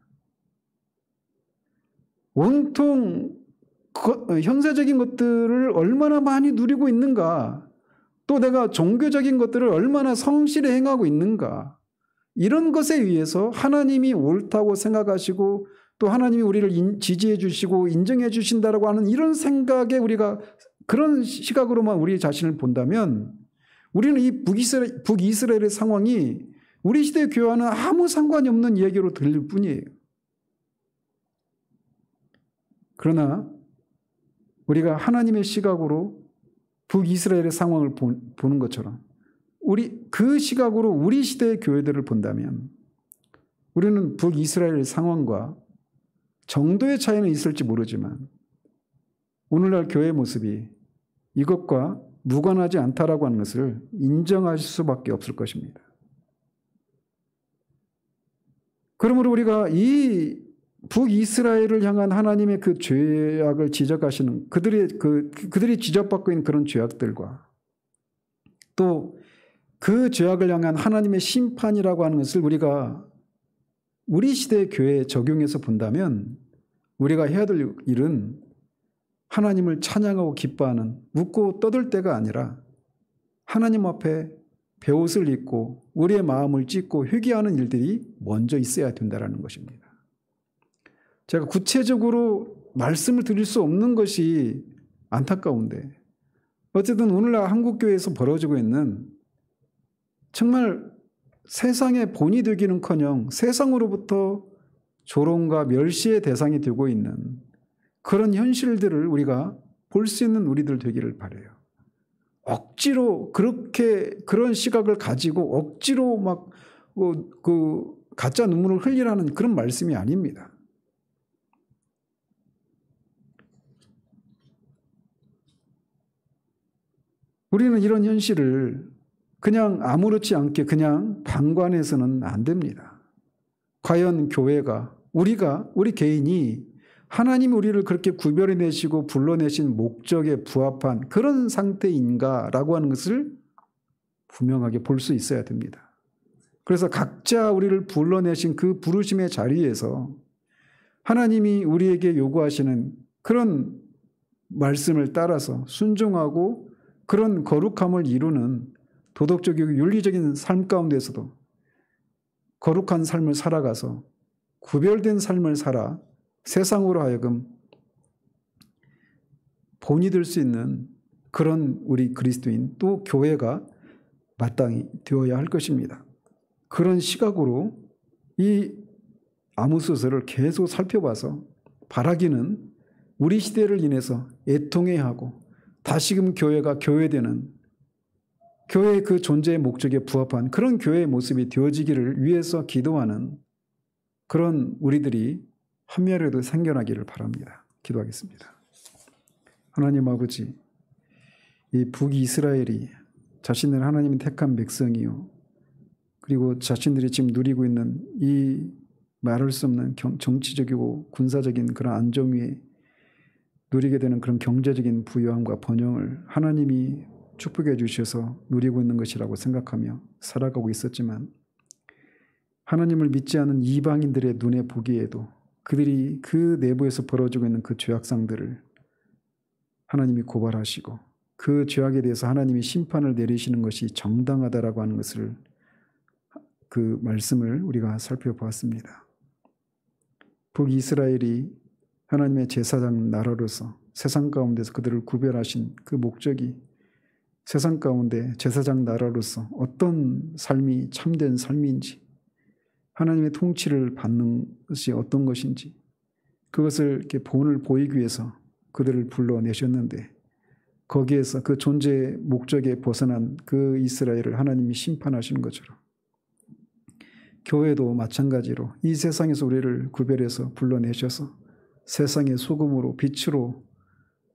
S1: 온통 현세적인 것들을 얼마나 많이 누리고 있는가, 또 내가 종교적인 것들을 얼마나 성실히 행하고 있는가, 이런 것에 의해서 하나님이 옳다고 생각하시고 또 하나님이 우리를 지지해 주시고 인정해 주신다라고 하는 이런 생각에 우리가 그런 시각으로만 우리 자신을 본다면 우리는 이 북이스라엘의 상황이 우리 시대의 교회와는 아무 상관이 없는 이야기로 들릴 뿐이에요. 그러나 우리가 하나님의 시각으로 북이스라엘의 상황을 보는 것처럼 그 시각으로 우리 시대의 교회들을 본다면 우리는 북이스라엘의 상황과 정도의 차이는 있을지 모르지만 오늘날 교회의 모습이 이것과 무관하지 않다라고 하는 것을 인정하실 수밖에 없을 것입니다. 그러므로 우리가 이 북이스라엘을 향한 하나님의 그 죄악을 지적하시는 그들이 지적받고 있는 그런 죄악들과 또 그 죄악을 향한 하나님의 심판이라고 하는 것을 우리가 우리 시대의 교회에 적용해서 본다면 우리가 해야 될 일은 하나님을 찬양하고 기뻐하는 웃고 떠들 때가 아니라 하나님 앞에 베옷을 입고 우리의 마음을 찢고 회개하는 일들이 먼저 있어야 된다는 것입니다. 제가 구체적으로 말씀을 드릴 수 없는 것이 안타까운데 어쨌든 오늘날 한국교회에서 벌어지고 있는 정말 세상의 본이 되기는커녕 세상으로부터 조롱과 멸시의 대상이 되고 있는 그런 현실들을 우리가 볼 수 있는 우리들 되기를 바라요. 억지로 그런 시각을 가지고 억지로 막 가짜 눈물을 흘리라는 그런 말씀이 아닙니다. 우리는 이런 현실을 그냥 아무렇지 않게 그냥 방관해서는 안 됩니다. 과연 교회가 우리 개인이 하나님이 우리를 그렇게 구별해내시고 불러내신 목적에 부합한 그런 상태인가라고 하는 것을 분명하게 볼 수 있어야 됩니다. 그래서 각자 우리를 불러내신 그 부르심의 자리에서 하나님이 우리에게 요구하시는 그런 말씀을 따라서 순종하고 그런 거룩함을 이루는 도덕적이고 윤리적인 삶 가운데서도 거룩한 삶을 살아가서 구별된 삶을 살아 세상으로 하여금 본이 될 수 있는 그런 우리 그리스도인 또 교회가 마땅히 되어야 할 것입니다. 그런 시각으로 이 아모스서를 계속 살펴봐서 바라기는 우리 시대를 인해서 애통해야 하고 다시금 교회가 교회되는 교회의 그 존재의 목적에 부합한 그런 교회의 모습이 되어지기를 위해서 기도하는 그런 우리들이 한 명이라도 생겨나기를 바랍니다. 기도하겠습니다. 하나님 아버지, 이 북이스라엘이 자신을 하나님이 택한 백성이요, 그리고 자신들이 지금 누리고 있는 이 말할 수 없는 정치적이고 군사적인 그런 안정 위에 누리게 되는 그런 경제적인 부유함과 번영을 하나님이 축복해 주셔서 누리고 있는 것이라고 생각하며 살아가고 있었지만, 하나님을 믿지 않은 이방인들의 눈에 보기에도 그들이 그 내부에서 벌어지고 있는 그 죄악상들을 하나님이 고발하시고 그 죄악에 대해서 하나님이 심판을 내리시는 것이 정당하다라고 하는 것을, 그 말씀을 우리가 살펴보았습니다. 북이스라엘이 하나님의 제사장 나라로서 세상 가운데서 그들을 구별하신 그 목적이 세상 가운데 제사장 나라로서 어떤 삶이 참된 삶인지, 하나님의 통치를 받는 것이 어떤 것인지, 그것을 이렇게 본을 보이기 위해서 그들을 불러내셨는데, 거기에서 그 존재의 목적에 벗어난 그 이스라엘을 하나님이 심판하시는 것처럼 교회도 마찬가지로 이 세상에서 우리를 구별해서 불러내셔서 세상의 소금으로 빛으로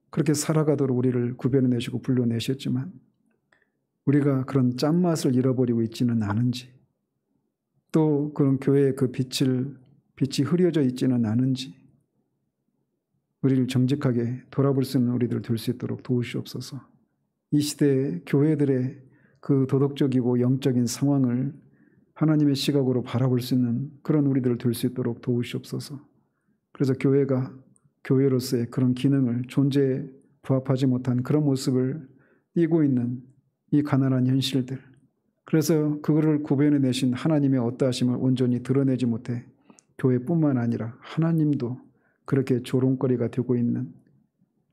S1: 그렇게 살아가도록 우리를 구별해내시고 불러내셨지만, 우리가 그런 짠맛을 잃어버리고 있지는 않은지, 또 그런 교회의 그 빛이 흐려져 있지는 않은지, 우리를 정직하게 돌아볼 수 있는 우리들 될 수 있도록 도우시옵소서. 이 시대의 교회들의 그 도덕적이고 영적인 상황을 하나님의 시각으로 바라볼 수 있는 그런 우리들 될 수 있도록 도우시옵소서. 그래서 교회가 교회로서의 그런 기능을, 존재에 부합하지 못한 그런 모습을 띠고 있는 이 가난한 현실들, 그래서 그거를 구별해내신 하나님의 어떠하심을 온전히 드러내지 못해 교회뿐만 아니라 하나님도 그렇게 조롱거리가 되고 있는,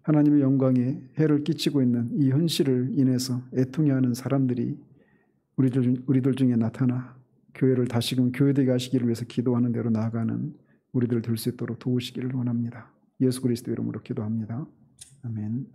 S1: 하나님의 영광에 해를 끼치고 있는 이 현실을 인해서 애통해하는 사람들이 우리들 중에 나타나 교회를 다시금 교회되게 하시기를 위해서 기도하는 대로 나아가는 우리들 될 수 있도록 도우시기를 원합니다. 예수 그리스도 이름으로 기도합니다. 아멘.